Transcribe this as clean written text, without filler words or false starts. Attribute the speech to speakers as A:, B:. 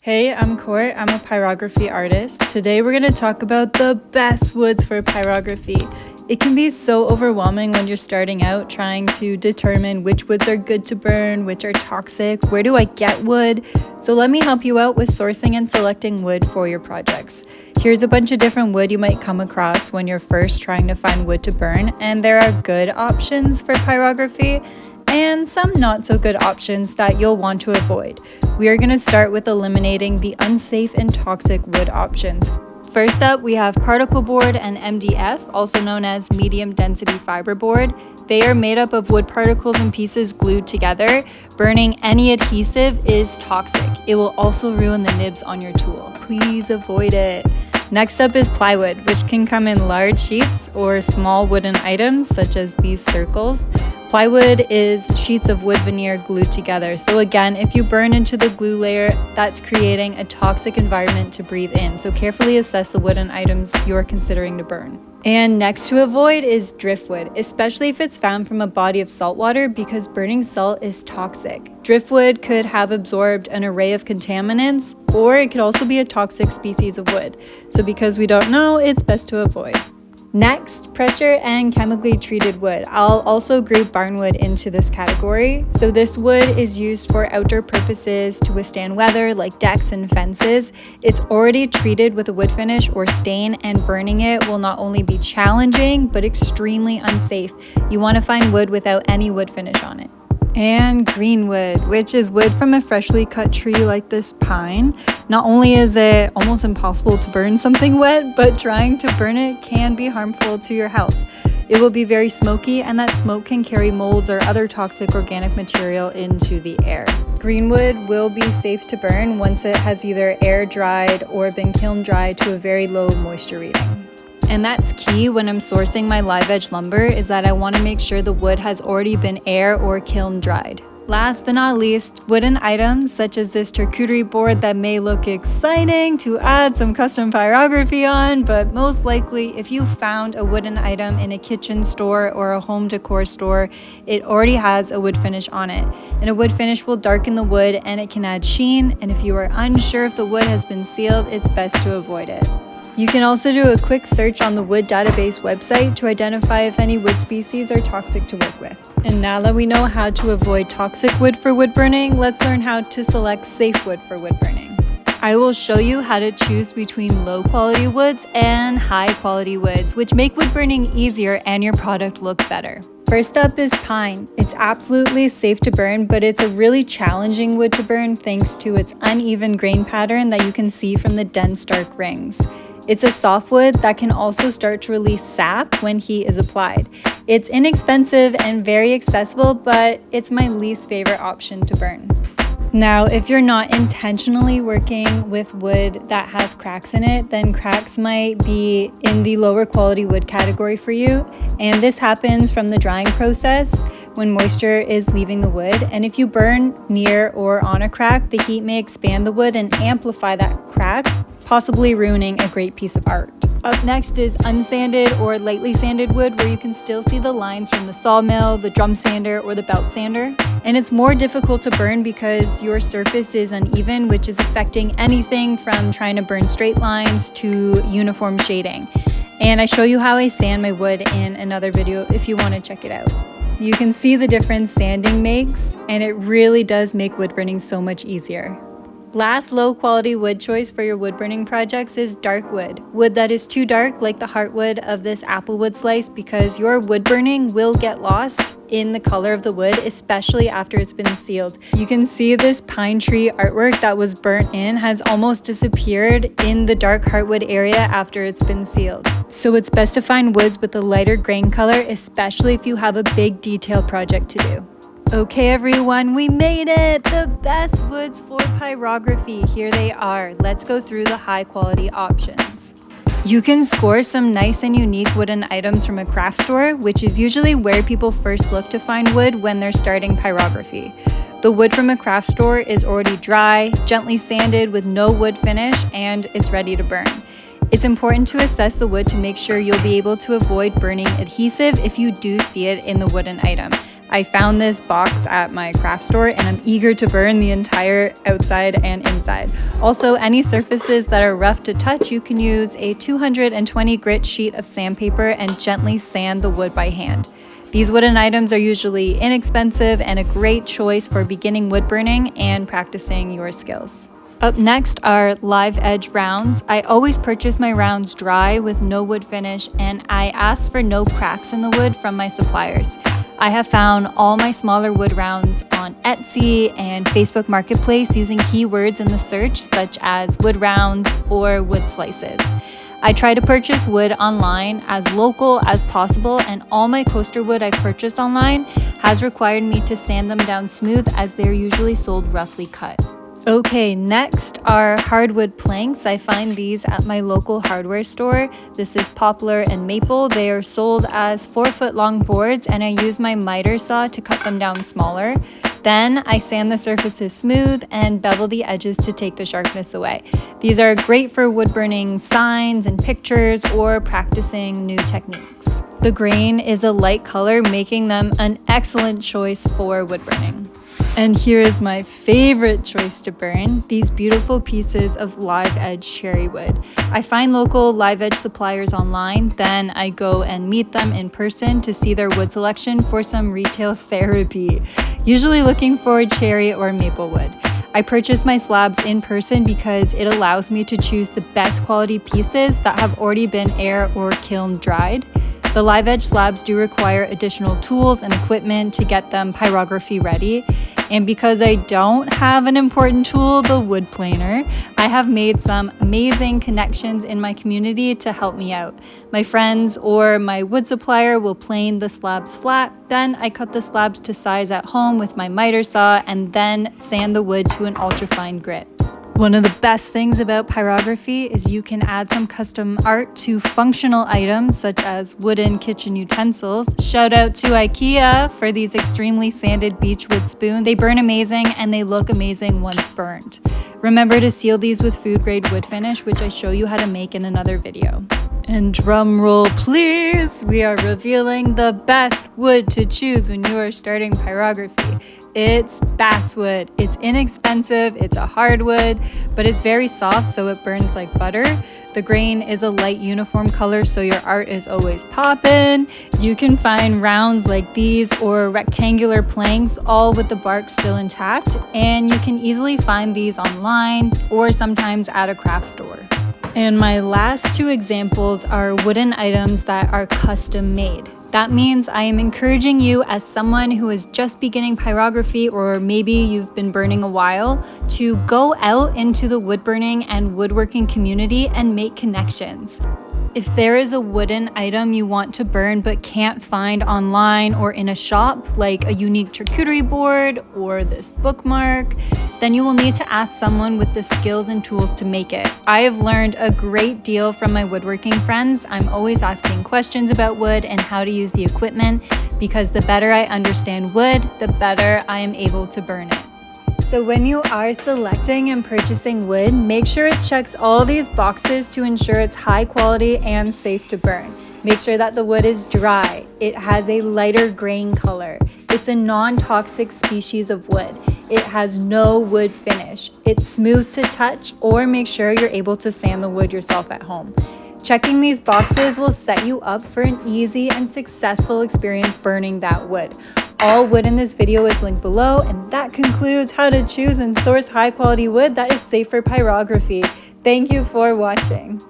A: Hey, I'm Court. I'm a pyrography artist. Today we're going to talk about the best woods for pyrography. It can be so overwhelming when you're starting out trying to determine which woods are good to burn, which are toxic, where do I get wood? So let me help you out with sourcing and selecting wood for your projects. Here's a bunch of different wood you might come across when you're first trying to find wood to burn, and there are good options for pyrography and some not so good options that you'll want to avoid. We are going to start with eliminating the unsafe and toxic wood options. First up, we have particle board and MDF, also known as medium density fiberboard. They are made up of wood particles and pieces glued together. Burning any adhesive is toxic. It will also ruin the nibs on your tool. Please avoid it. Next up is plywood, which can come in large sheets or small wooden items such as these circles. Plywood is sheets of wood veneer glued together. So again, if you burn into the glue layer, that's creating a toxic environment to breathe in. So carefully assess the wooden items you're considering to burn. And next to avoid is driftwood, especially if it's found from a body of salt water, because burning salt is toxic. Driftwood could have absorbed an array of contaminants, or it could also be a toxic species of wood. So because we don't know, it's best to avoid. Next, pressure and chemically treated wood. I'll also group barnwood into this category. So this wood is used for outdoor purposes to withstand weather like decks and fences. It's already treated with a wood finish or stain, and burning it will not only be challenging but extremely unsafe. You want to find wood without any wood finish on it. And greenwood, which is wood from a freshly cut tree like this pine. Not only is it almost impossible to burn something wet, but trying to burn it can be harmful to your health. It will be very smoky, and that smoke can carry molds or other toxic organic material into the air. Greenwood will be safe to burn once it has either air dried or been kiln dried to a very low moisture reading. And that's key when I'm sourcing my live edge lumber, is that I want to make sure the wood has already been air or kiln dried. Last but not least, wooden items such as this charcuterie board that may look exciting to add some custom pyrography on, but most likely if you found a wooden item in a kitchen store or a home decor store, it already has a wood finish on it. And a wood finish will darken the wood and it can add sheen, and if you are unsure if the wood has been sealed, it's best to avoid it. You can also do a quick search on the wood database website to identify if any wood species are toxic to work with. And now that we know how to avoid toxic wood for wood burning, let's learn how to select safe wood for wood burning. I will show you how to choose between low quality woods and high quality woods, which make wood burning easier and your product look better. First up is pine. It's absolutely safe to burn, but it's a really challenging wood to burn thanks to its uneven grain pattern that you can see from the dense dark rings. It's a softwood that can also start to release sap when heat is applied. It's inexpensive and very accessible, but it's my least favorite option to burn. Now, if you're not intentionally working with wood that has cracks in it, then cracks might be in the lower quality wood category for you. And this happens from the drying process when moisture is leaving the wood. And if you burn near or on a crack, the heat may expand the wood and amplify that crack, possibly ruining a great piece of art. Up next is unsanded or lightly sanded wood, where you can still see the lines from the sawmill, the drum sander, or the belt sander. And it's more difficult to burn because your surface is uneven, which is affecting anything from trying to burn straight lines to uniform shading. And I show you how I sand my wood in another video if you want to check it out. You can see the difference sanding makes, and it really does make wood burning so much easier. Last low quality wood choice for your wood burning projects is dark wood. Wood that is too dark, like the heartwood of this applewood slice, because your wood burning will get lost in the color of the wood, especially after it's been sealed. You can see this pine tree artwork that was burnt in has almost disappeared in the dark heartwood area after it's been sealed. So it's best to find woods with a lighter grain color, especially if you have a big detail project to do. Okay everyone, we made it! The best woods for pyrography. Here they are. Let's go through the high quality options. You can score some nice and unique wooden items from a craft store, which is usually where people first look to find wood when they're starting pyrography. The wood from a craft store is already dry, gently sanded with no wood finish, and it's ready to burn. It's important to assess the wood to make sure you'll be able to avoid burning adhesive if you do see it in the wooden item. I found this box at my craft store and I'm eager to burn the entire outside and inside. Also, any surfaces that are rough to touch, you can use a 220 grit sheet of sandpaper and gently sand the wood by hand. These wooden items are usually inexpensive and a great choice for beginning wood burning and practicing your skills. Up next are live edge rounds. I always purchase my rounds dry with no wood finish, and I ask for no cracks in the wood from my suppliers. I have found all my smaller wood rounds on Etsy and Facebook Marketplace using keywords in the search such as wood rounds or wood slices. I try to purchase wood online as local as possible, and all my coaster wood I've purchased online has required me to sand them down smooth as they're usually sold roughly cut. Okay, next are hardwood planks. I find these at my local hardware store. This is poplar and maple. They are sold as 4-foot long boards, and I use my miter saw to cut them down smaller. Then I sand the surfaces smooth and bevel the edges to take the sharpness away. These are great for wood burning signs and pictures or practicing new techniques. The grain is a light color, making them an excellent choice for wood burning. And here is my favorite choice to burn, these beautiful pieces of live edge cherry wood. I find local live edge suppliers online, then I go and meet them in person to see their wood selection for some retail therapy, usually looking for cherry or maple wood. I purchase my slabs in person because it allows me to choose the best quality pieces that have already been air or kiln dried. The live edge slabs do require additional tools and equipment to get them pyrography ready. And because I don't have an important tool, the wood planer, I have made some amazing connections in my community to help me out. My friends or my wood supplier will plane the slabs flat, then I cut the slabs to size at home with my miter saw and then sand the wood to an ultrafine grit. One of the best things about pyrography is you can add some custom art to functional items such as wooden kitchen utensils. Shout out to IKEA for these extremely sanded beechwood spoons. They burn amazing and they look amazing once burned. Remember to seal these with food grade wood finish, which I show you how to make in another video. And drum roll please, we are revealing the best wood to choose when you are starting pyrography. It's basswood. It's inexpensive, it's a hardwood, but it's very soft so it burns like butter. The grain is a light uniform color so your art is always poppin'. You can find rounds like these or rectangular planks all with the bark still intact, and you can easily find these online or sometimes at a craft store. And my last two examples are wooden items that are custom made. That means I am encouraging you as someone who is just beginning pyrography, or maybe you've been burning a while, to go out into the wood burning and woodworking community and make connections. If there is a wooden item you want to burn but can't find online or in a shop, like a unique charcuterie board or this bookmark, then you will need to ask someone with the skills and tools to make it. I have learned a great deal from my woodworking friends. I'm always asking questions about wood and how to use the equipment, because the better I understand wood, the better I am able to burn it. So when you are selecting and purchasing wood, make sure it checks all these boxes to ensure it's high quality and safe to burn. Make sure that the wood is dry, it has a lighter grain color, it's a non-toxic species of wood, it has no wood finish, it's smooth to touch, or make sure you're able to sand the wood yourself at home. Checking these boxes will set you up for an easy and successful experience burning that wood. All wood in this video is linked below, and that concludes how to choose and source high quality wood that is safe for pyrography. Thank you for watching.